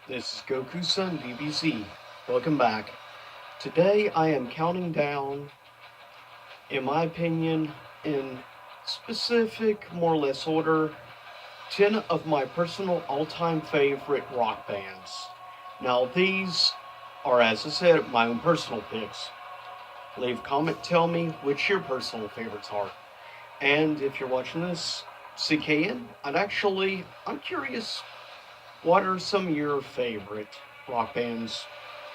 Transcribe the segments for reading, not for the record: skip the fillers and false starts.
This is Goku-san DBZ. Welcome back. Today I am counting down, in my opinion, in specific, more or less order, 10 of my personal all-time favorite rock bands. Now these are, as I said, my own personal picks. Leave a comment, tell me which your personal favorites are. And if you're watching this, CKN, I'm curious, what are some of your favorite rock bands?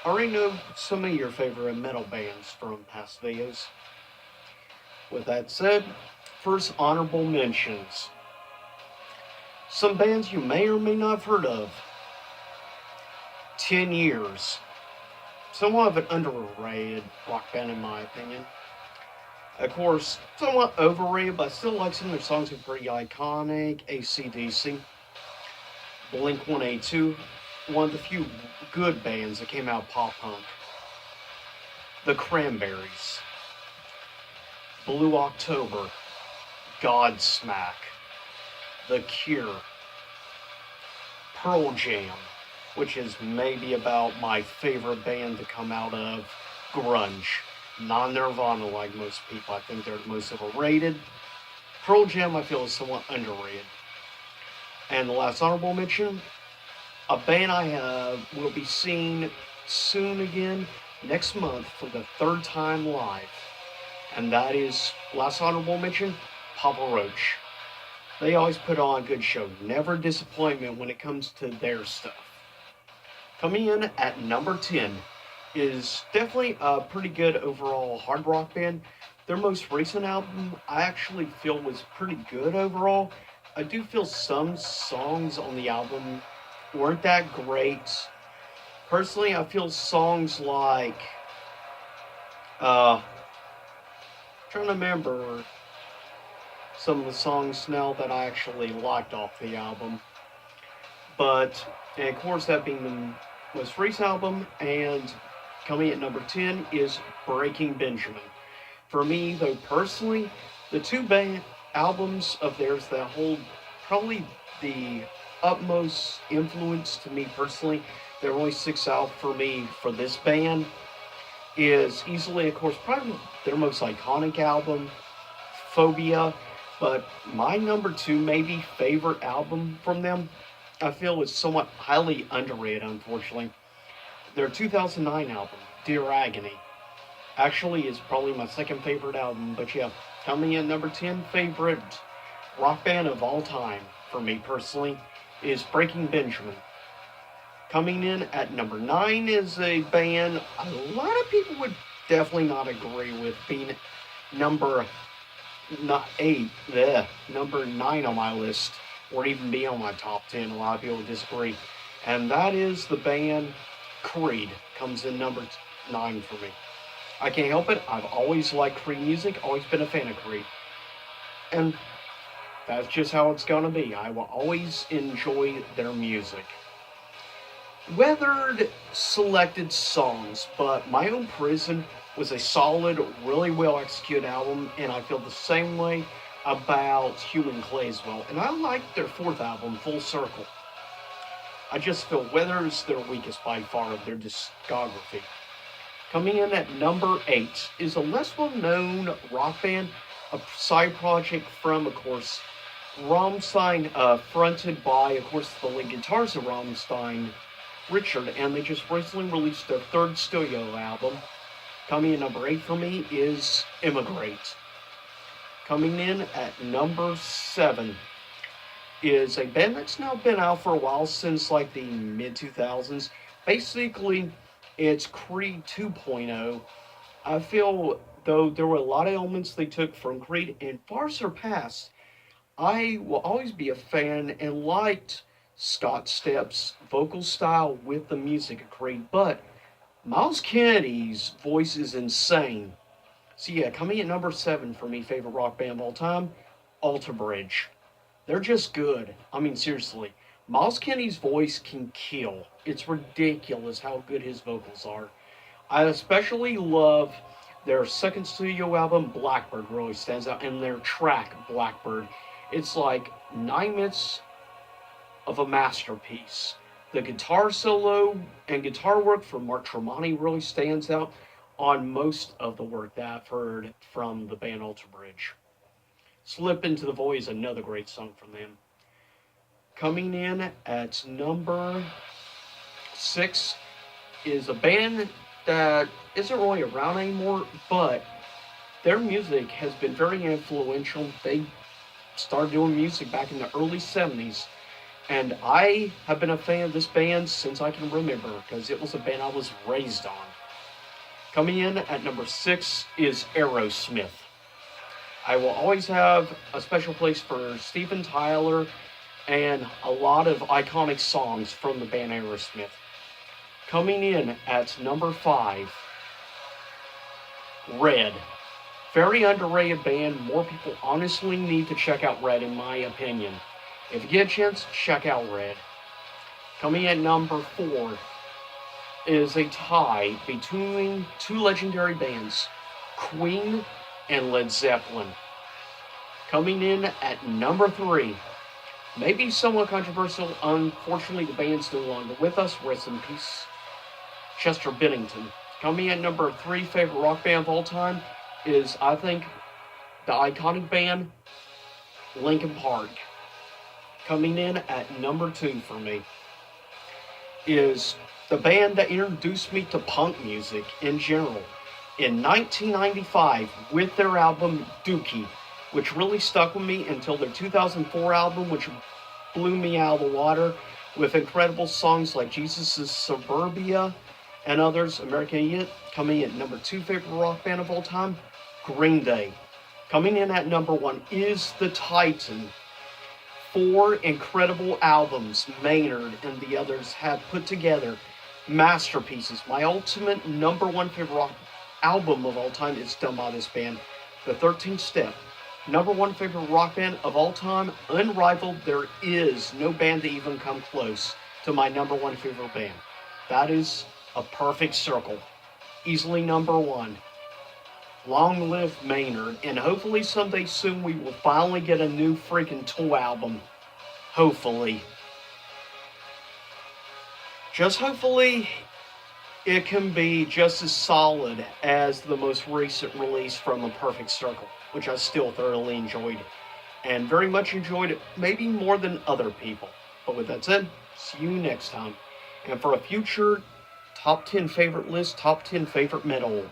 I already know some of your favorite metal bands from past videos. With that said, first honorable mentions. Some bands you may or may not have heard of. 10 Years. Somewhat of an underrated rock band in my opinion. Of course, somewhat overrated, but I still like some of their songs are pretty iconic. AC/DC. Blink 182, one of the few good bands that came out of pop punk. The Cranberries, Blue October, Godsmack, The Cure, Pearl Jam, which is maybe about my favorite band to come out of grunge. Not Nirvana like most people. I think they're the most overrated. Pearl Jam I feel is somewhat underrated. And the last honorable mention, a band I will be seeing soon again next month for the third time live. And that is, last honorable mention, Papa Roach. They always put on a good show. Never disappointment when it comes to their stuff. Coming in at number 10 is definitely a pretty good overall hard rock band. Their most recent album I actually feel was pretty good overall. I do feel some songs on the album weren't that great. Personally, I feel songs like trying to remember some of the songs now that I actually liked off the album. But and of course that being the most recent album, and coming at number 10 is Breaking Benjamin. For me, though, personally, the two band albums of theirs that hold probably the utmost influence to me personally, that really sticks out for me for this band, is easily, of course, probably their most iconic album, Phobia. But my number two, maybe favorite album from them, I feel is somewhat highly underrated, unfortunately. Their 2009 album, Dear Agony, actually is probably my second favorite album. But yeah, coming in number 10 favorite rock band of all time for me personally is Breaking Benjamin. Coming in at number 9 is a band a lot of people would definitely not agree with being number not 8, number 9 on my list, or even be on my top 10. A lot of people disagree. And that is the band Creed, comes in number 9 for me. I can't help it. I've always liked Creed music, always been a fan of Creed. And that's just how it's gonna be. I will always enjoy their music. Weathered selected songs, but My Own Prison was a solid, really well executed album, and I feel the same way about Human Clay as well. And I like their fourth album, Full Circle. I just feel Weather is their weakest by far of their discography. Coming in at number 8 is a less well known rock band, a side project from, of course, Rammstein, fronted by, of course, the lead guitarist of Rammstein, Richard, and they just recently released their third studio album. Coming in number 8 for me is Immigrate. Coming in at number 7 is a band that's now been out for a while, since like the mid 2000s. Basically, it's Creed 2.0. I feel, though, there were a lot of elements they took from Creed and far surpassed. I will always be a fan and liked Scott Stepp's vocal style with the music of Creed, but Miles Kennedy's voice is insane. So yeah, coming at number 7 for me, favorite rock band of all time, Alter Bridge. They're just good. I mean, seriously. Miles Kennedy's voice can kill. It's ridiculous how good his vocals are. I especially love their second studio album, Blackbird, really stands out, and their track, Blackbird. It's like 9 minutes of a masterpiece. The guitar solo and guitar work from Mark Tremonti really stands out on most of the work that I've heard from the band Alter Bridge. Slip Into the Void is another great song from them. Coming in at number 6 is a band that isn't really around anymore, but their music has been very influential. They started doing music back in the early 70s, and I have been a fan of this band since I can remember because it was a band I was raised on. Coming in at number 6 is Aerosmith. I will always have a special place for Steven Tyler and a lot of iconic songs from the band Aerosmith. Coming in at number 5, Red. Very underrated band. More people honestly need to check out Red, in my opinion. If you get a chance, check out Red. Coming at number 4 is a tie between two legendary bands, Queen and Led Zeppelin. Coming in at number 3, maybe somewhat controversial. Unfortunately, the band's no longer with us. Rest in peace, Chester Bennington. Coming at number 3, favorite rock band of all time is, I think, the iconic band Linkin Park. Coming in at number 2 for me is the band that introduced me to punk music in general in 1995 with their album Dookie, which really stuck with me until their 2004 album, which blew me out of the water with incredible songs like Jesus' Suburbia and others. American Idiot. Coming in at number 2 favorite rock band of all time, Green Day. Coming in at number 1 is The Titan. 4 incredible albums Maynard and the others have put together, masterpieces. My ultimate number 1 favorite rock album of all time is done by this band, The 13th Step. Number 1 favorite rock band of all time, unrivaled. There is no band to even come close to my number 1 favorite band. That is A Perfect Circle. Easily number 1. Long live Maynard, and hopefully someday soon we will finally get a new freaking Tool album. Hopefully. Just hopefully it can be just as solid as the most recent release from A Perfect Circle, which I still thoroughly enjoyed, and very much enjoyed it, maybe more than other people. But with that said, see you next time. And for a future top 10 favorite list, top 10 favorite metal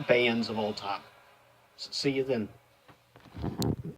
bands of all time. So see you then.